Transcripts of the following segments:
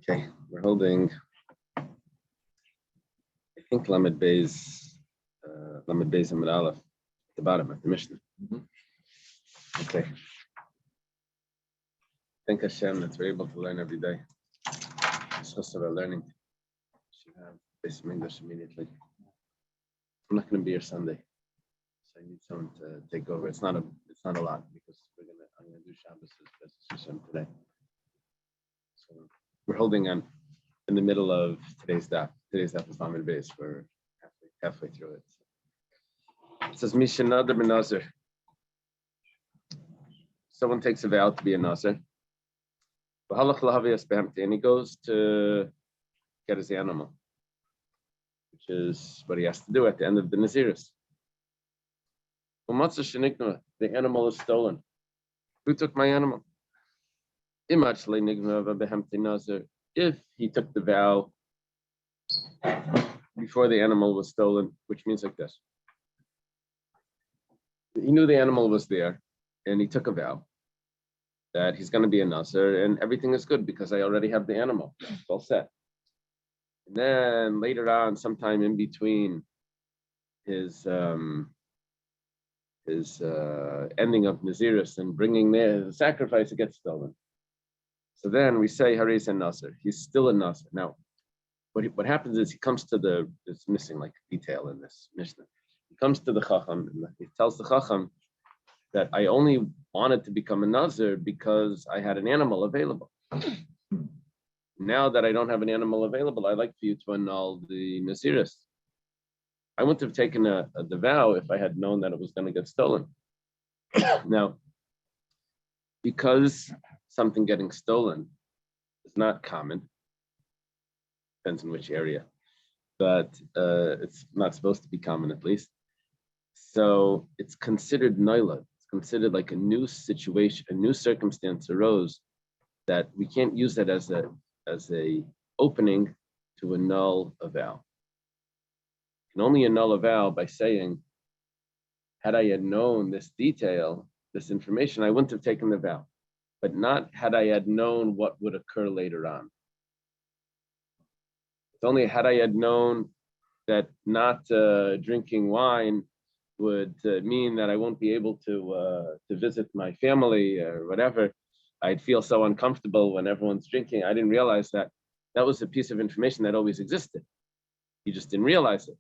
Okay, we're holding, I think Lamed Beis and Aleph at the bottom of the Mishnah. Okay. Thank Hashem that we're able to learn every day. It's just about learning. Should have basic English immediately. I'm not going to be here Sunday, so I need someone to take over. It's not a lot because I'm gonna do Shabbos as Hashem today. So we're holding on in the middle of today's daf. Today's daf is Lamed Beis. We're halfway through it. It says Mishnah ben Nazir. Someone takes a vow to be a Nazir. And he goes to get his animal, which is what he has to do at the end of the Naziris. The animal is stolen. Who took my animal? If he took the vow before the animal was stolen, which means like this. He knew the animal was there, and he took a vow that he's going to be a Nazir, and everything is good because I already have the animal. It's all set. And then later on, sometime in between his ending of Naziris and bringing the sacrifice, it gets stolen. So then we say Haris and Nazir. He's still a Nazir. Now, what happens is he comes to it's missing like detail in this Mishnah. He comes to the Chacham and he tells the Chacham that I only wanted to become a Nazir because I had an animal available. Now that I don't have an animal available, I'd like for you to annul the Naziris. I wouldn't have taken the vow if I had known that it was going to get stolen. Now, because something getting stolen is not common, depends in which area, but it's not supposed to be common at least. So it's considered noila. It's considered like a new situation, a new circumstance arose that we can't use that as a opening to annul a vow. You can only annul a vow by saying, had I had known this detail, this information, I wouldn't have taken the vow. But not had I had known what would occur later on. It's only had I had known that not drinking wine would mean that I won't be able to visit my family or whatever. I'd feel so uncomfortable when everyone's drinking. I didn't realize that was a piece of information that always existed. You just didn't realize it.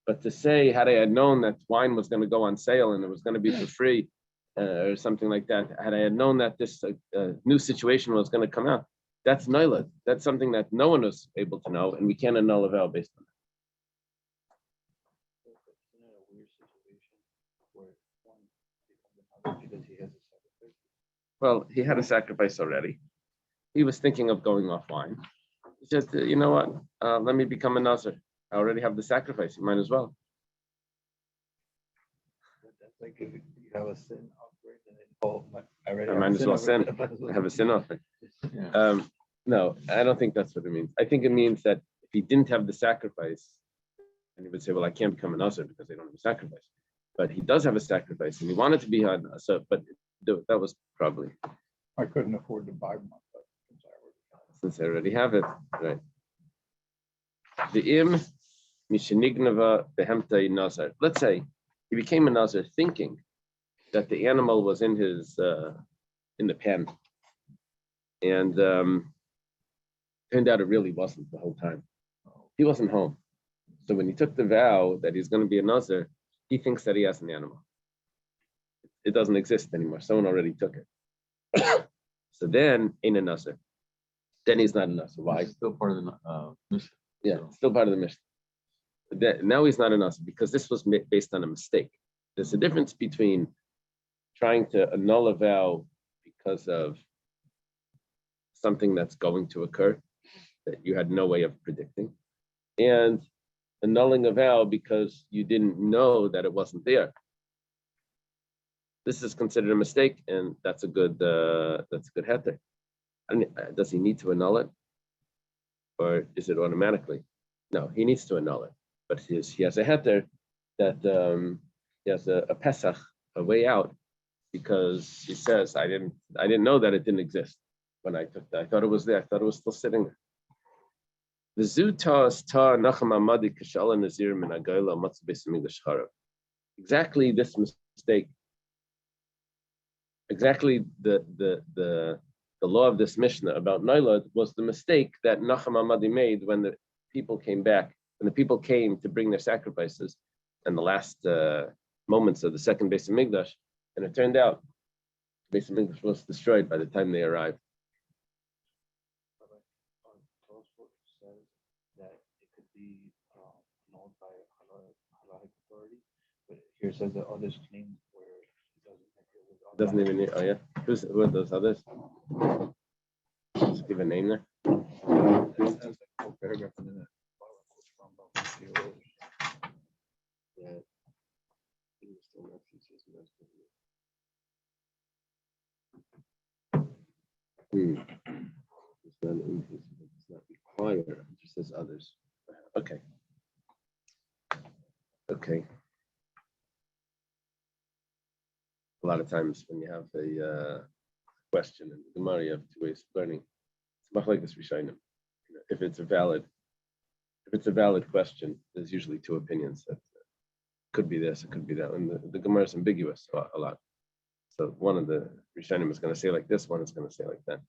But to say, had I had known that wine was going to go on sale and it was going to be for free, or something like that, had I had known that this new situation was going to come out, that's noilad. That's something that no one was able to know, and we can't annul a vow based on that. Well, he had a sacrifice already. He was thinking of going offline. He said, you know what, let me become a Nazir. I already have the sacrifice, you might as well. That's like if you have a sin offering and then, I might as well sin. I have a sin offering. Yeah. No, I don't think that's what it means. I think it means that if he didn't have the sacrifice, and he would say, well, I can't become a Nazir because they don't have a sacrifice. But he does have a sacrifice, and he wanted to be a Nazir, but that was probably. I couldn't afford to buy one, but since I already have it, right. The im mishenignava behemtei Nazir. Let's say he became a Nazir thinking that the animal was in his in the pen, and turned out it really wasn't the whole time. He wasn't home. So when he took the vow that he's going to be a Nazir, he thinks that he has an animal. It doesn't exist anymore. Someone already took it. So then, ain't a Nazir. Then he's not a Nazir. Why? It's still part of the mission. Yeah, still part of the mission. Now he's not a Nazir because this was based on a mistake. There's a difference between trying to annul a vow because of something that's going to occur that you had no way of predicting, and annulling a vow because you didn't know that it wasn't there. This is considered a mistake, and that's a good heter. Does he need to annul it, or is it automatically? No, he needs to annul it. But he has a heter that he has a pesach, a way out, because he says, I didn't know that it didn't exist when I took that. I thought it was there. I thought it was still sitting there. Exactly this mistake. Exactly the law of this Mishnah about Nailad was the mistake that Nachum Hamadi made when the people came back, when the people came to bring their sacrifices and the last moments of the second Beis Hamikdash, and it turned out the Beis Hamikdash was destroyed by the time they arrived. Says that it could be annulled by halachic authority, but here it says that others claim where it Doesn't even need, oh yeah. Who are those others? Just give a name there. That's like a whole paragraph and then Yeah. It's not required. It just says others. Okay. Okay. A lot of times when you have a question in the Gemara, you have two ways of learning. It's much like this Rishonim. If it's a valid question, there's usually two opinions. That could be this, it could be that. And the Gemara is ambiguous a lot. So one of the Rishonim is going to say like this, one is going to say like that.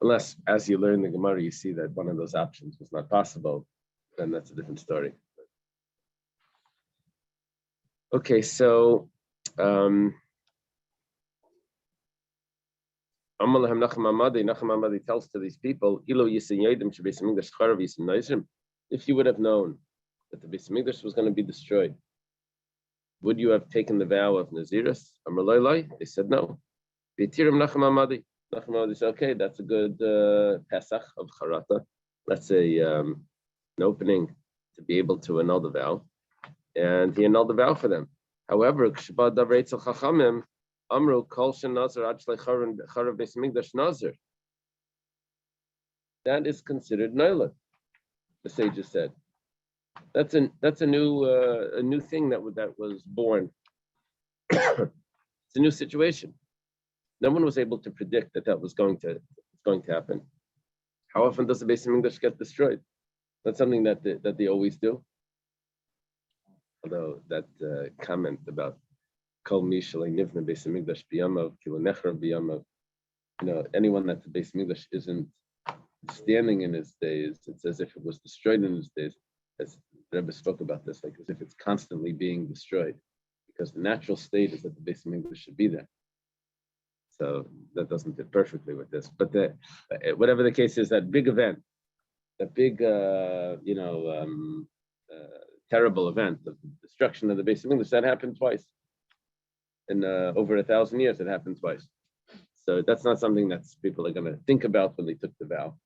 Unless, as you learn the Gemara, you see that one of those options was not possible, then that's a different story. Okay, so Nachum Hamadi tells to these people, if you would have known that the Beis Hamikdash was going to be destroyed, would you have taken the vow of Nazirus? They said no. Nachum Hamadi said, okay, that's a good Pesach of Charata. Let's say an opening to be able to annul the vow. And he annulled the vow for them. However, Amru Kol Nazir Charav Beis Hamikdash Nazir. That is considered Naila, the sages said. That's a new thing that was born. It's a new situation. No one was able to predict that was going to happen. How often does the Beis Hamikdash get destroyed? That's something that they always do. Although that comment about Kol Mishalei Nivna Beis Hamikdash Biyamav Kilo Nechrav Biyamav, anyone that the Beis Hamikdash isn't standing in his days, it's as if it was destroyed in his days. As the Rebbe spoke about this, like as if it's constantly being destroyed, because the natural state is that the Beis Hamikdash should be there. So that doesn't fit perfectly with this. But whatever the case is, that big event, that big terrible event of the destruction of the Beis Hamikdash, that happened twice. In over 1,000 years, it happened twice. So that's not something that people are going to think about when they took the vow.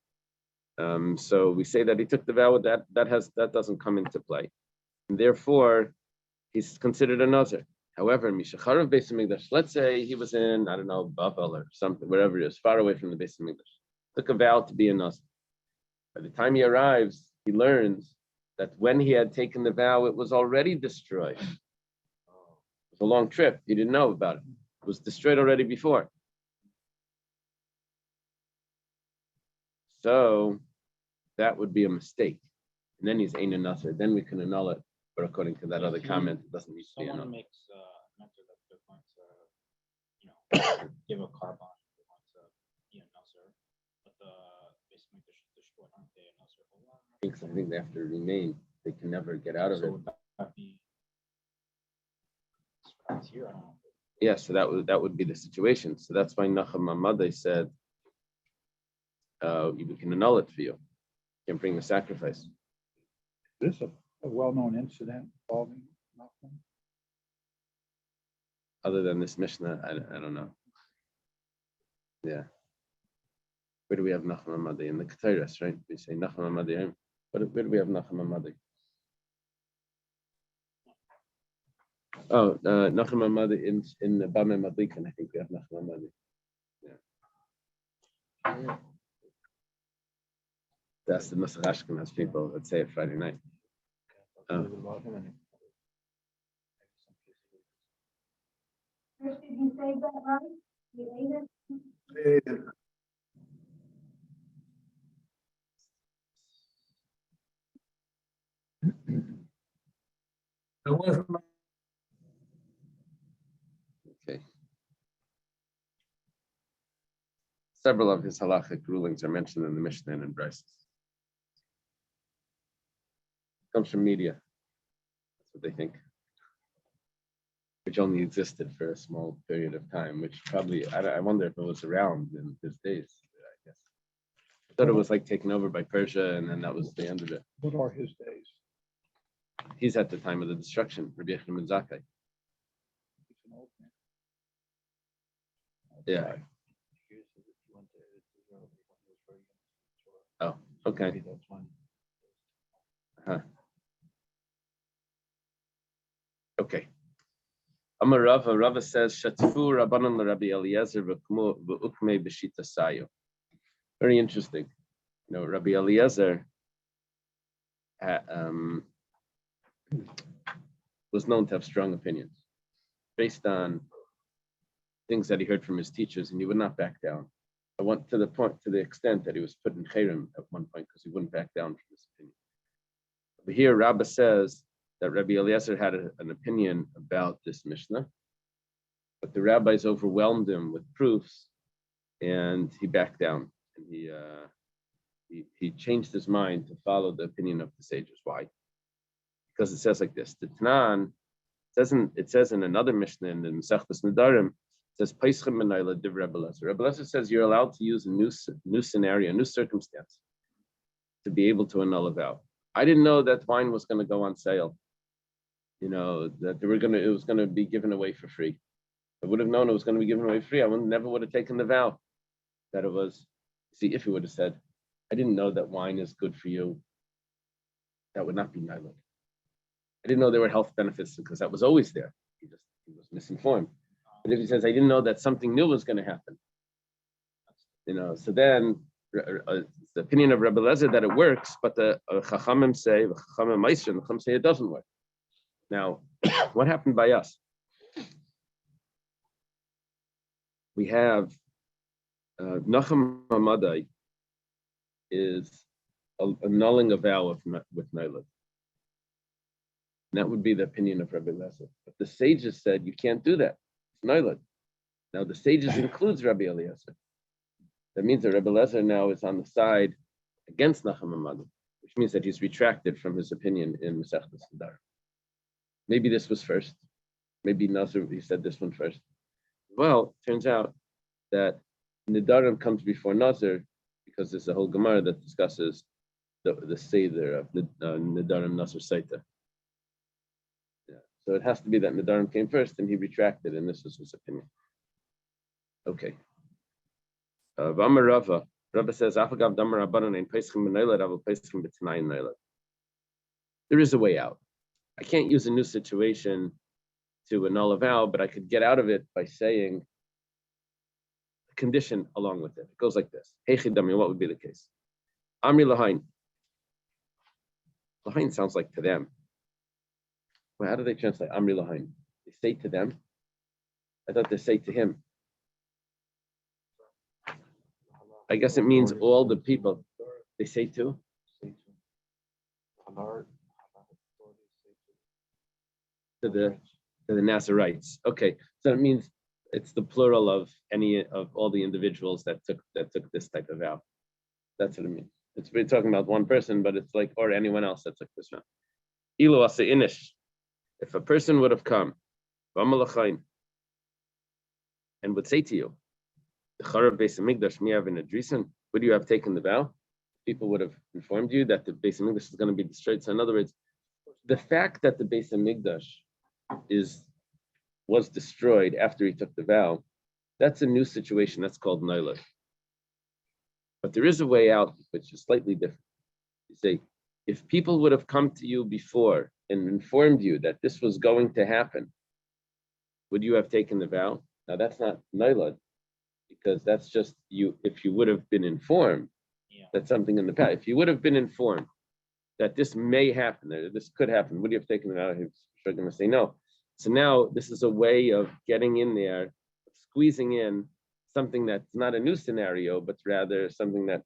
So we say that he took the vow. That doesn't come into play, and therefore he's considered a Nazir. However, Mishacharav Beis Hamikdash, let's say he was in, I don't know, Bavel or something, wherever it is, far away from the Beis Hamikdash, took a vow to be a Nazir. By the time he arrives, he learns that when he had taken the vow, it was already destroyed. It was a long trip. He didn't know about it. It was destroyed already before. So that would be a mistake. And then he's Ein Nazir. Then we can annul it. But according to that other comment, it doesn't need to be annulled. Someone makes a mentor that they're going to, give a carbon. They're going to be a Nazir. But the Beis Hamikdash is destroyed, aren't they a Nazir? I think they have to remain. They can never get out of it. Would that be here? I don't know. Yeah, so that would be the situation. So that's why Nachum Hamadi said, we can annul it for you. You can bring the sacrifice. Is this a well-known incident involving Nachum? Other than this Mishnah, I don't know. Yeah. Where do we have Nachum Hamadi? In the Ketores, right? We say Nachum Hamadi. Where do we have Nachum Hamadi? Oh, Nachum Hamadi in the Bame Madlikan, I think we have Nachum Hamadi. Yeah. That's the Nusach Ashkenaz people that say it Friday night. Oh. Did you say that right? You ate it? There wasn't. Okay. Several of his halachic rulings are mentioned in the Mishnah and in Bryce. Comes from media. That's what they think. Which only existed for a small period of time, which probably, I wonder if it was around in his days, I guess. I thought it was like taken over by Persia and then that was the end of it. What are his days? He's at the time of the destruction, Rabbi Yechim ben Zakkai. He's an old man. Yeah. Here's if you went to Israel when he was very young. Oh, okay. Maybe that's when. Okay. Amar Rava says, Shatfu Rabbanan Rabbi Eliezer v'ukmei b'shita sayo. Very interesting. You know, Rabbi Eliezer was known to have strong opinions based on things that he heard from his teachers, and he would not back down. I went to the extent that he was put in Cherem at one point because he wouldn't back down from his opinion. But here, Rabbah says that Rabbi Eliezer had an opinion about this Mishnah, but the rabbis overwhelmed him with proofs, and he backed down. And he changed his mind to follow the opinion of the sages. Why? Because it says like this: the Tanan it says in another Mishnah in the Masechtas Nedarim, it says Peischem Menayla Div Rebbe Eliezer. Rebbe Eliezer says you're allowed to use a new scenario, a new circumstance to be able to annul a vow. I didn't know that wine was going to go on sale. You know, that it was going to be given away for free. I would have known it was going to be given away free. I never would have taken the vow that it was. See, if he would have said, I didn't know that wine is good for you, that would not be Nailad. I didn't know there were health benefits because that was always there. He was misinformed. But if he says, I didn't know that something new was going to happen, you know, so then the opinion of Rebbe Eliezer that it works, but the Chachamim say, the Chachamim say it doesn't work. Now, what happened by us? We have Nachum Hamadai is annulling a vow with Nailad. That would be the opinion of Rabbi Eliezer. But the sages said you can't do that. It's Nailad. Now the sages includes Rabbi Eliezer. That means that Rabbi Eliezer now is on the side against Nachum Hamadai, which means that he's retracted from his opinion in Masechtas Nedarim. Maybe this was first. Maybe Nazir, he said this one first. Well, turns out that Nedarim comes before Nazir because there's a whole Gemara that discusses the Seder of Nedarim Nazir Saita. Yeah. So it has to be that Nedarim came first and he retracted, and this was his opinion. Okay. V'amar Rava. Rava says, Afagav damar Rabbanan ein peischim b'neilad, avol peischim b'tanayin neilad. There is a way out. I can't use a new situation to annul a vow, but I could get out of it by saying a condition along with it. It goes like this. Hey chidami, what would be the case? Amri lahain. Lahain sounds like to them. Well, how do they translate Amri lahain? They say to them. I thought they say to him. I guess it means all the people. They say to? To the Nazirites. Okay, so it means it's the plural of any of all the individuals that took this type of vow. That's what it means. We're talking about one person, but it's like, or anyone else that took this vow. Ilu asa inish. If a person would have come, and would say to you, the Charav Beis Hamikdash miyav in Adrisan, would you have taken the vow? People would have informed you that the Beis Hamikdash is going to be destroyed. So in other words, the fact that the Beis Hamikdash was destroyed after he took the vow, that's a new situation. That's called Nailad. But there is a way out which is slightly different. You say, if people would have come to you before and informed you that this was going to happen, would you have taken the vow? Now that's not Nailad, because that's just you. If you would have been informed that something in the past, if you would have been informed that this may happen, that this could happen, would you have taken the vow? He's going to say no. So now this is a way of getting in there, squeezing in something that's not a new scenario, but rather something that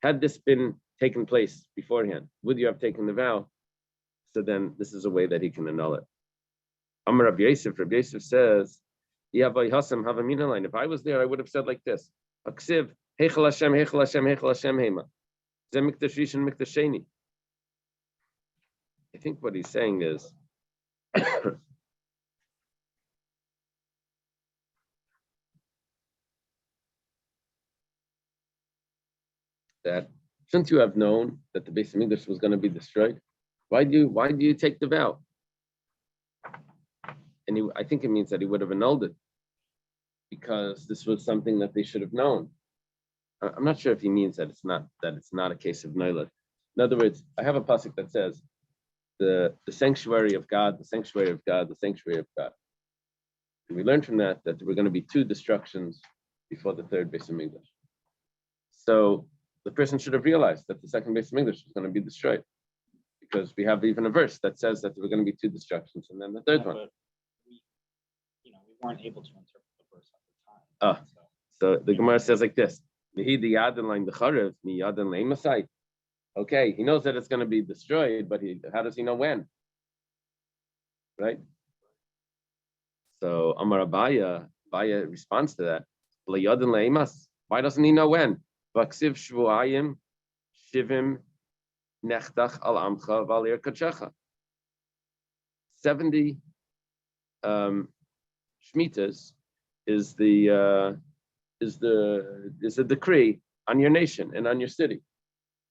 had this been taken place beforehand, would you have taken the vow? So then this is a way that he can annul it. Amar Rabbi Yosef says, if I was there, I would have said like this. Aksiv, Heichel Hashem, Heichel Hashem, Heichel Hashem Hema. Zeh Mikdash Rishon, Mikdash Sheni. I think what he's saying is that shouldn't you have known that the Beis Hamikdash was going to be destroyed? Why do you take the vow? And I think it means that he would have annulled it because this was something that they should have known. I'm not sure if he means that it's not a case of Noilat. In other words, I have a pasuk that says the sanctuary of God, the sanctuary of God, the sanctuary of God. And we learned from that there were going to be 2 destructions before the third Beis Hamikdash. So the person should have realized that the second Beis Hamikdash was going to be destroyed, because we have even a verse that says that there were going to be 2 destructions and then the third one. But we weren't able to interpret the verse at the time. So the Gemara says like this: okay, he knows that it's going to be destroyed, but how does he know when? Right? So Amar Abaya responds to that. Why doesn't he know when? 70 Shemitas is a decree on your nation and on your city.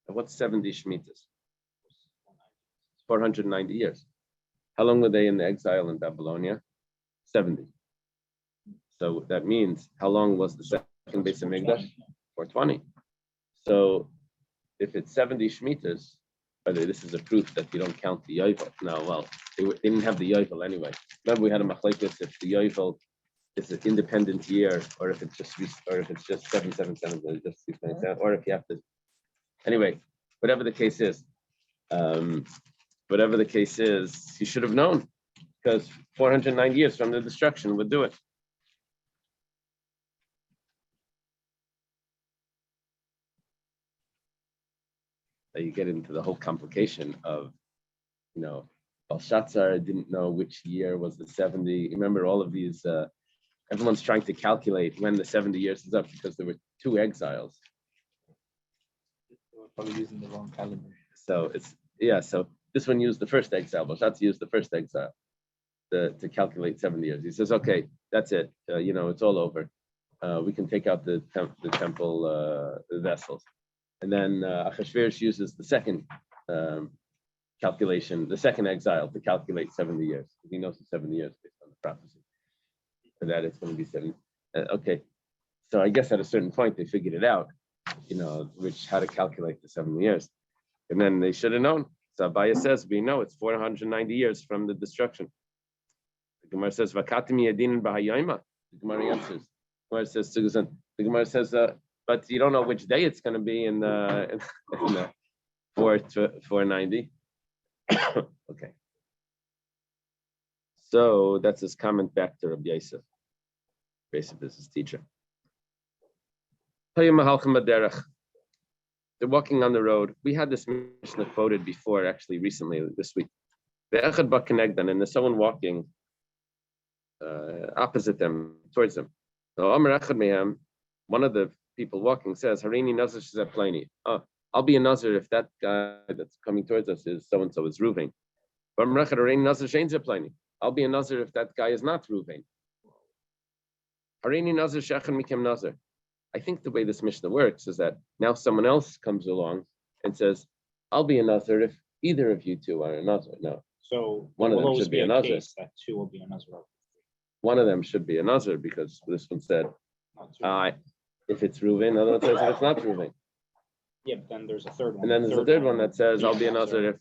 And what's 70 Shemitas? 490 years. How long were they in the exile in Babylonia? 70. So that means, how long was the second Beis Hamikdash? 420. So if it's 70 Shemitas, whether this is a proof that you don't count the Yovel. No, well, they didn't have the Yovel anyway. Remember, we had a machlekes if the Yovel is an independent year, or if it's just 777, or if you have to. Anyway, whatever the case is, he should have known, because 409 years from the destruction would do it. You get into the whole complication of, Belshazzar didn't know which year was the 70. Remember all of these, everyone's trying to calculate when the 70 years is up because there were 2 exiles. They were probably using the wrong calendar. So so this one used the first exile. Belshazzar used the first exile to calculate 70 years. He says, okay, that's it. It's all over. We can take out the temple vessels. And then Achashverosh uses the second calculation, the second exile, to calculate 70 years. He knows the 70 years based on the prophecy. For that, it's going to be 70. Okay. So I guess at a certain point, they figured it out, how to calculate the 70 years. And then they should have known. So Abaya says, we know it's 490 years from the destruction. The Gemara says, Vakatimi Adin Bahayima. The Gemara answers. The Gemara says, but you don't know which day it's going to be in the 490. Okay. So that's his comment back to Rabbi Yosef. Yosef is his teacher. They're walking on the road. We had this Mishnah quoted before, actually, recently, this week. And there's someone walking opposite them, towards them. So one of the people walking says, Harini Nazir Shizapleini. I'll be a Nazir if that guy that's coming towards us is so-and-so, is Ruvain. I'll be a Nazir if that guy is not Ruvain. Harini Nazir Shechan Mikem Nazir. I think the way this Mishnah works is that now someone else comes along and says, I'll be a Nazir if either of you two are a Nazir. No. So one of them should be a Nazir. That 2 will be a Nazir. One of them should be a Nazir, because this one said, if it's Reuven, another one says if it's not Reuven. Yeah, but then there's a third one. And then there's a third one that says, I'll be a Nazir if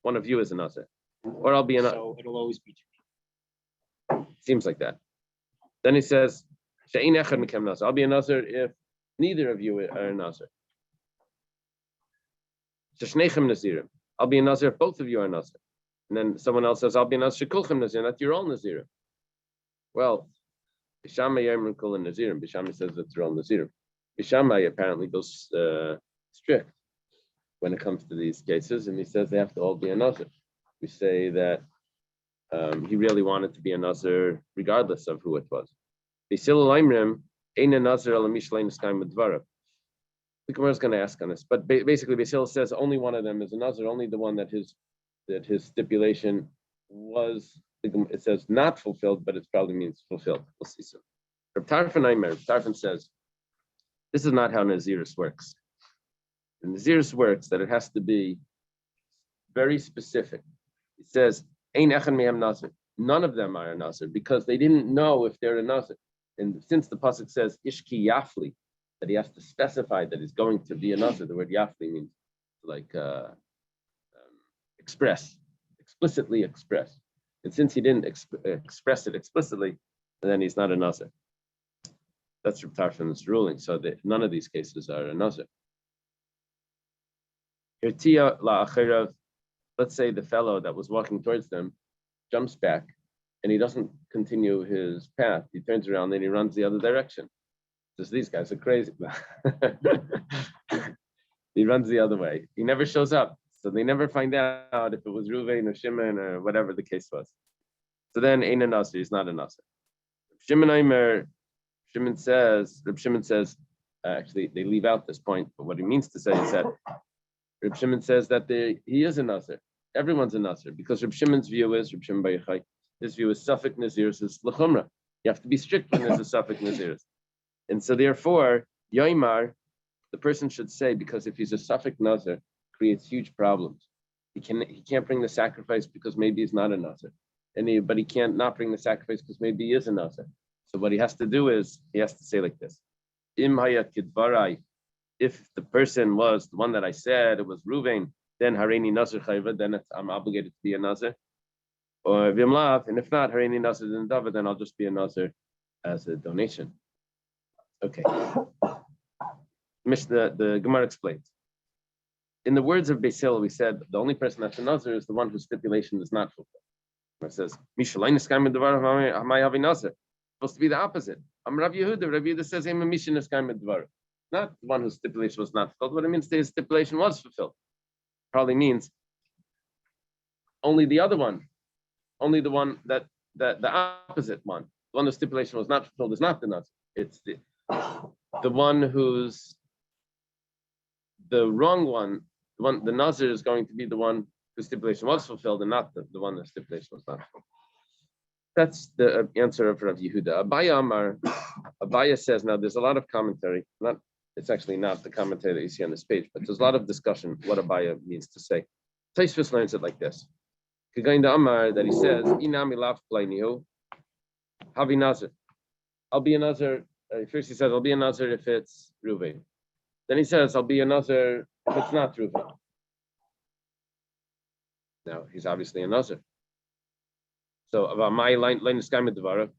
one of you is a Nazir. Or I'll be a Nazir. So it'll always be 2. Seems like that. Then he says, I'll be a Nazir if neither of you are a Nazir. I'll be a Nazir if both of you are Nazir. And then someone else says, I'll be a Nazir that you're all Nazirim. Well, Bishamai Yomrim Kol Nazirim. Bishamai says that they're all Nazirim. Bishamai apparently goes strict when it comes to these cases, and he says they have to all be a Nazir. we say that he really wanted to be a Nazir regardless of who it was. The Gemara is going to ask on this, but basically Basil says only one of them is a Nazir, only the one that his stipulation was, it says not fulfilled, but it probably means fulfilled. We'll see soon. Reb Tarfon says, this is not how Nazirus works. And Nazirus works that it has to be very specific. It says, Ein echan mehem Nazir. None of them are a Nazir because they didn't know if they're a Nazir. And since the pasuk says Ishki Yafli, that he has to specify that he's going to be a Nazir, the word Yafli means like explicitly express. And since he didn't express it explicitly, then he's not a Nazir. That's Reb Tarfon's ruling. So that none of these cases are a Nazir. Let's say the fellow that was walking towards them jumps back and he doesn't continue his path. He turns around and he runs the other direction. Just these guys are crazy. He runs the other way. He never shows up. So they never find out if it was Ruvain or Shimon or whatever the case was. So then Ein a Nazir, he's not a Nazir. Reb Shimon says, actually they leave out this point, but what he means to say is that Reb Shimon says that he is a Nazir. Everyone's a Nazir because Reb Shimon's view is, Reb Shimon Bar Yochai, his view is Safek Nazirus is L'chumra. You have to be strict when there's a Safek Nazirus. And so therefore, Yoimar, the person should say, because if he's a Safek Nazir, creates huge problems. He can't bring the sacrifice because maybe he's not a Nazir. But he can't not bring the sacrifice because maybe he is a Nazir. So what he has to do is, he has to say like this. Im hayat kidvarai, if the person was the one that I said, it was Ruvain, then Hareini Nazir Chayva, then I'm obligated to be a Nazir. Or Vimlav, and if not, Hareini Nazir then Dava, then I'll just be a Nazir as a donation. Okay. The Gemara explains. In the words of Basil, we said the only person that's a Nazir is the one whose stipulation is not fulfilled. It says, supposed to be the opposite. I'm Rav Yehuda. Rav Yehuda says, not the one whose stipulation was not fulfilled. What it means is his stipulation was fulfilled. Probably means only the other one, only the one that the opposite one, the one whose stipulation was not fulfilled is not the Nazir. It's the one who's the wrong one. The Nazir is going to be the one whose stipulation was fulfilled and not the one whose stipulation was not fulfilled. That's the answer of Rav Yehuda. Abaya says, now there's a lot of commentary. It's actually not the commentary that you see on this page, but there's a lot of discussion what Abaya means to say. Taisvis learns it like this. That he says, Inami laf plainihu, Havi Nazir. I'll be a Nazir. First he says, I'll be a Nazir if it's Ruvain. Then he says, I'll be a Nazir if it's not Ruvain. Now, he's obviously a Nazir. So, about my line is Devara.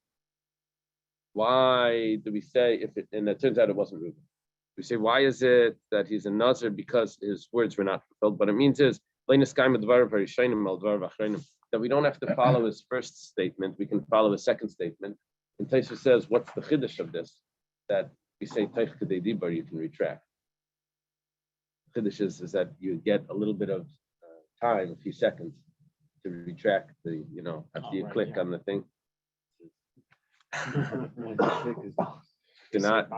Why do we say if it, and it turns out it wasn't Ruvain. We say, why is it that he's a Nazir? Because his words were not fulfilled. What it means is, that we don't have to follow his first statement, we can follow his second statement. And Taisha says, what's the chiddush of this? That we say, Taich Kadei Dibar, you can retract. Chiddush is that you get a little bit of time, a few seconds, to retract the, after you click on the thing. Do not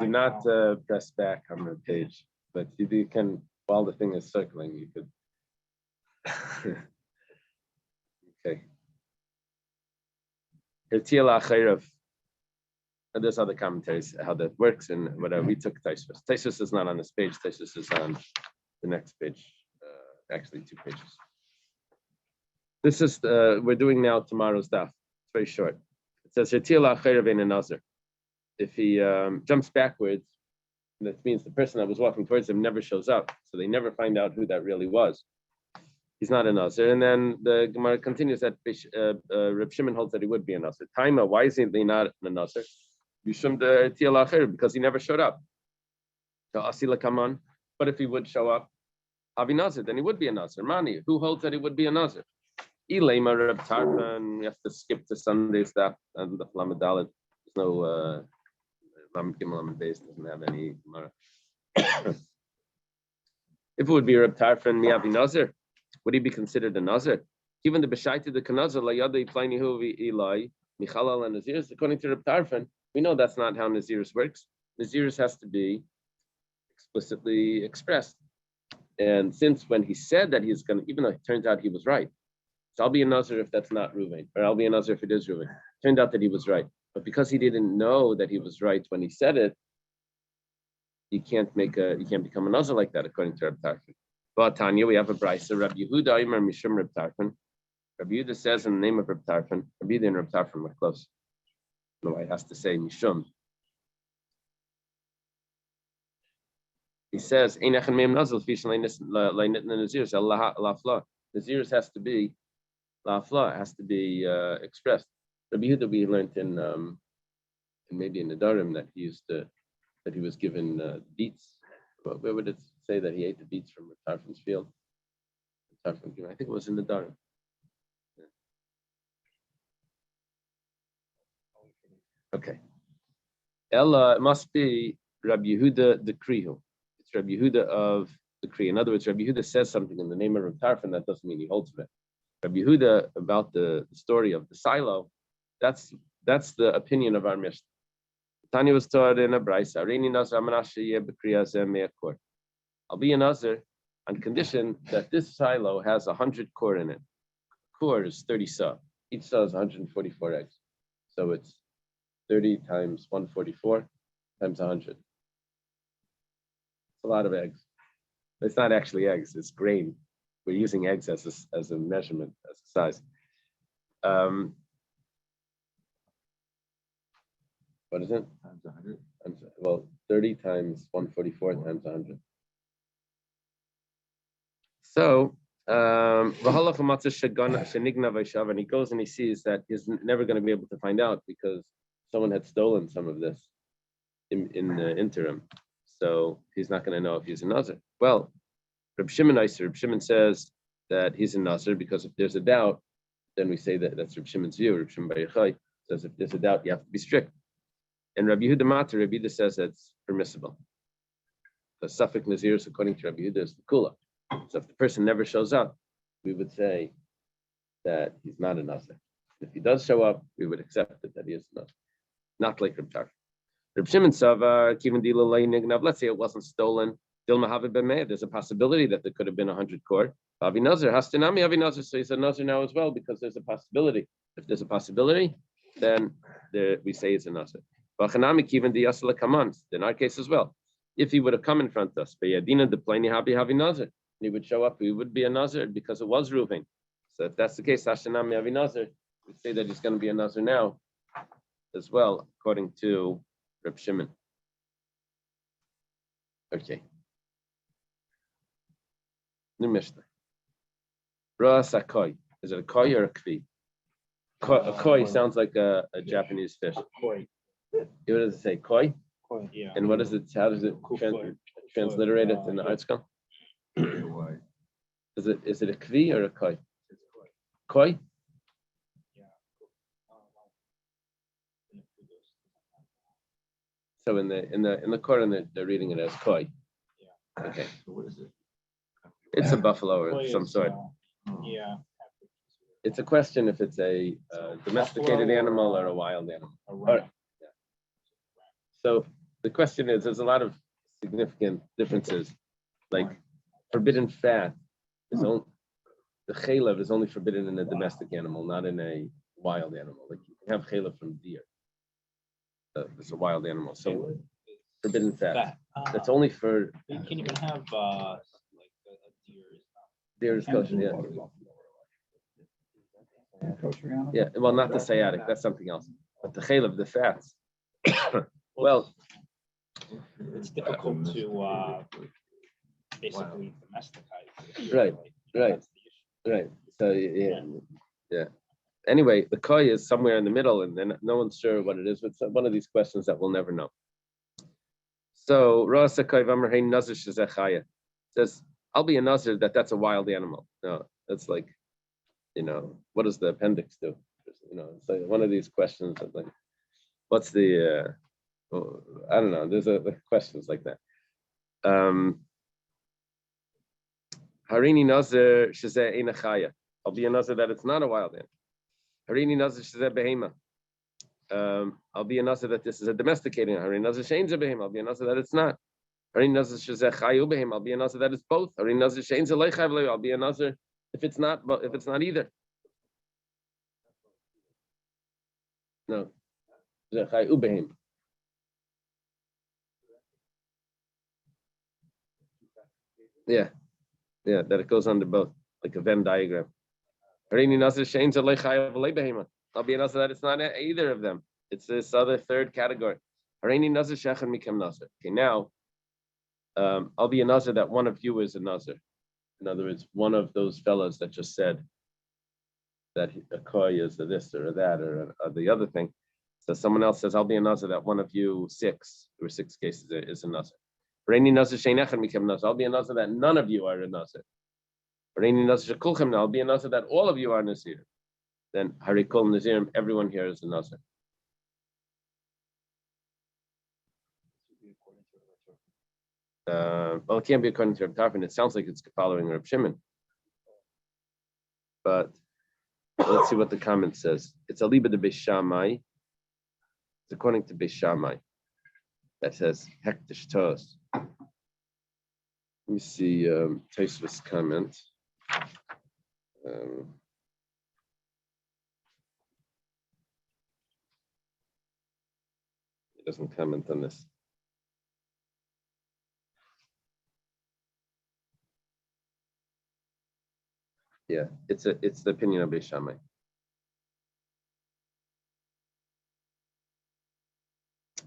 press back on the page, but you can, while the thing is circling, you could. Okay. There's other commentaries how that works and whatever. We took Taisvis. Taisvis is not on this page. Taisvis is on the next page. Actually, 2 pages. This is we're doing now tomorrow's daf. It's very short. It says if he jumps backwards, that means the person that was walking towards him never shows up, so they never find out who that really was. He's not a Nazir. And then the Gemara continues that Reb Shimon holds that he would be a Nazir. Taima, why is he not a Nazir? Because he never showed up. But if he would show up, Avi Nazir, then he would be a Nazir. Mani, who holds that he would be a Nazir? Ilema Reb Tarfon, we have to skip to Sunday's daf and the Lamed. There's no Lamed Gimel Lamed Beis doesn't have any Gemara. If it would be Reb Tarfon, Miyavi Nazir, would he be considered a Nazir? Given the Beshaita the Kanazar, Layada Pliny Huvi Eli, Michalal and Naziris, according to Reb Tarfon, we know that's not how Naziris works. Naziris has to be explicitly expressed. And since when he said that he's going to, even though it turns out he was right, so I'll be a Nazir if that's not Reuven, or I'll be a Nazir if it is Reuven. Turned out that he was right. But because he didn't know that he was right when he said it, you can't become a Nazir like that, according to Reb Tarfon. But Tanya, we have a brisa. Rabbi Yehuda Imer Mishum Reb Tarfon. Rabbi Yehuda says in the name of Reb Tarfon. Rabbi Yehuda and Reb Tarfon were close. No, I has to say Mishum. He says, Naziris has to be la'afla, has to be expressed. Rabbi Yehuda, we learned in maybe in the Darim that he was given beets. Where would it say that he ate the beets from Tarfon's field? I think it was in the Darim. Yeah. Okay. Ella, it must be Rabbi Yehuda the Krihu. It's Rabbi Yehuda of the Kri. In other words, Rabbi Yehuda says something in the name of Reb Tarfon, that doesn't mean he holds of it. Rabbi Yehuda about the story of the silo, that's the opinion of our Mishnah. Tanya was taught in a brisa. I'll be a Nazir on condition that this silo has 100 core in it. Core is 30 sa. Each sa is 144 eggs. So it's 30 times 144 times 100. It's a lot of eggs. It's not actually eggs, it's grain. We're using eggs as a measurement, as a size. What is it? Times 100. Well, 30 times 144 times 100. So, and he goes and he sees that he's never going to be able to find out because someone had stolen some of this in the interim. So he's not going to know if he's a Nazir. Well, Reb Shimon says that he's a Nazir because if there's a doubt, then we say that's Reb Shimon's view. Reb Shimon Bar Yochai says if there's a doubt, you have to be strict. And Rabbi Yehuda Matar, Rabbi Yehuda says that's permissible. The Suffolk Naziris, according to Rabbi Yehuda, is the Kula. So if the person never shows up, we would say that he's not a Nazir. If he does show up, we would accept it that he is a Nazir. Not like Reb Tarfon. Reb Shimon Savar, let's say it wasn't stolen. There's a possibility that there could have been 100 core. Avi Nazir, Hastanami Avi Nazir, so he's a Nazir now as well because there's a possibility. If there's a possibility, then we say it's a Nazir. In our case as well, if he would have come in front of us, he would show up, he would be a Nazir because it was Reuven. So if that's the case, Hashanami Avi Nazir, we say that he's going to be a Nazir now as well, according to Reb Shimon. Okay. New Mishnah. Ras akoi. Is it a koi or a kvi? A koi sounds like a Japanese fish. Koi. What does it say? Koi? Koi. Yeah. And what is it? How does it transliterate it in the art scroll? Why? Is it a kvi or a koi? Koi? Yeah. So in the Quran they're reading it as koi. Yeah. Okay. So what is it? It's a buffalo Koi of some is, sort. Yeah. It's a question if it's a domesticated animal or a wild animal. A Or- ram. So the question is, there's a lot of significant differences. Like forbidden fat is only the chalev is only forbidden in a domestic animal, not in a wild animal. Like you can have chalev from deer. It's a wild animal. So forbidden fat. That's only for You can even have like a deer is not. deer is kosher. Yeah. Kosher animal? Yeah. Well, not the sciatic. That's something else. But the chalev, the fats. Well, It's difficult to basically domesticate. Right, right. That's the issue. Right. So yeah. Anyway, the koi is somewhere in the middle, and then no one's sure what it is. It's one of these questions that we'll never know. So Rasa koi v'amar nazir shezechaya says, "I'll be a nazir that's a wild animal." No, that's like, what does the appendix do? It's like one of these questions that like, what's the I don't know. There's questions like that. Harini nazir shezeh einachaya. I'll be a nazir that it's not a wild animal. Harini nazir shezeh behema. I'll be a nazir that this is a domesticated animal. Harini nazir shein ze behema. I'll be a nazir that it's not. Harini nazir shezeh chayu behema. I'll be a nazir that it's both. Harini nazir shein ze leichav lehu. I'll be a nazir if it's not either. No. Chayu behema. Yeah, that it goes under both, like a Venn diagram. I'll be a nazir that it's not either of them. It's this other third category. Okay, now I'll be a nazir that one of you is a nazir. In other words, one of those fellows that just said that a koi is a this or that or the other thing. So someone else says, I'll be a nazir that one of you six, there were 6 cases, is a nazir. I'll be a nazir that none of you are a nazir. I'll be a nazir that all of you are nazir. Then harikol nazirim, everyone here is a nazir. Well, it can't be according to Reb Tarfon. It sounds like it's following Reb Shimon. But let's see what the comment says. It's a liba de Beis Shammai. It's according to Beis Shammai. That says hektish tos. Let me see Tosfos comment. He doesn't comment on this. Yeah, it's the opinion of Beis Shammai.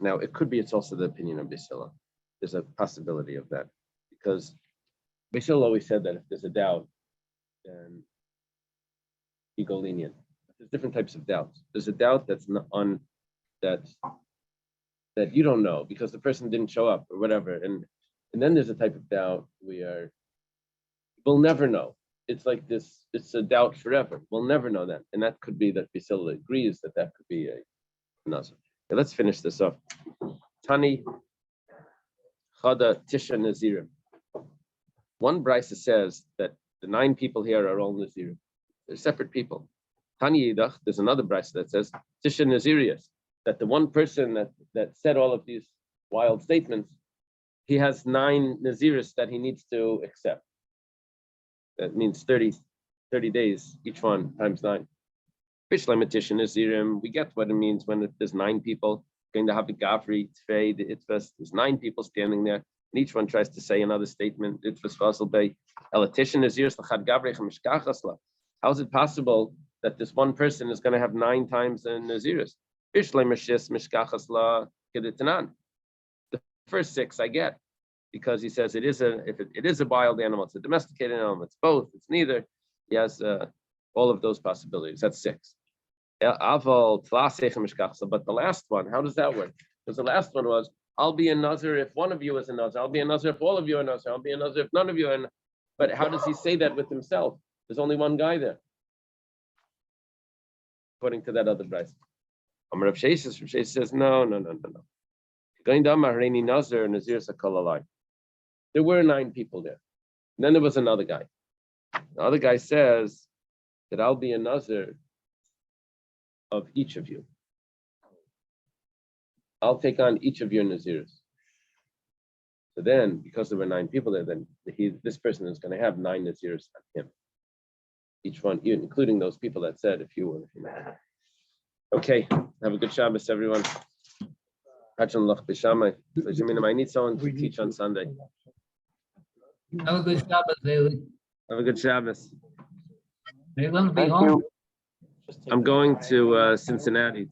Now it could be it's also the opinion of Beis Hillel. There's a possibility of that because Beis Hillel always said that if there's a doubt, then you go lenient. There's different types of doubts. There's a doubt that's not on that you don't know because the person didn't show up or whatever, and then there's a type of doubt where we'll never know. It's like this. It's a doubt forever. We'll never know that, and that could be that Beis Hillel agrees that could be a nazir. Okay, let's finish this off. Tani Chada Tisha Nazirim. One brisa says that the 9 people here are all Nazirim. They're separate people. Tani Yidach, there's another brisa that says Tisha Nazirius, that the one person that said all of these wild statements, he has 9 Naziris that he needs to accept. That means 30 days, each one times 9. Bishlemetisha Nazirim, we get what it means when there's 9 people going to have the Gavri, Tfei, the Itzvas. There's 9 people standing there, and each one tries to say another statement. Itzvas Fasal Bay, Elatisha Naziris, Lachad Gavri, Chamishkachasla. How is it possible that this one person is going to have 9 times in Naziris? Bishlemeshis Mishkachasla Keditanan. The first 6 I get because he says it is a wild animal, it's a domesticated animal, it's both, it's neither. He has all of those possibilities. That's 6. But the last one, how does that work? Because the last one was, I'll be a nazir if one of you is a nazir. I'll be a nazir if all of you are nazir. I'll be a nazir if none of you are. But how does he say that with himself? There's only one guy there, according to that other brayso. Rav Sheshes says, no. Going down Mahreini Nazir, Nazir Sakalalai. There were 9 people there. And then there was another guy. The other guy says that I'll be a nazir of each of you. I'll take on each of your nazirs. So then, because there were 9 people there, then this person is going to have 9 nazirs on him. Each one, including those people that said, if you know. Okay, have a good Shabbos, everyone. I need someone to teach on Sunday. Have a good Shabbos, Haley. Have a good Shabbos. Are you going to be Thank home? you. I'm going to Cincinnati.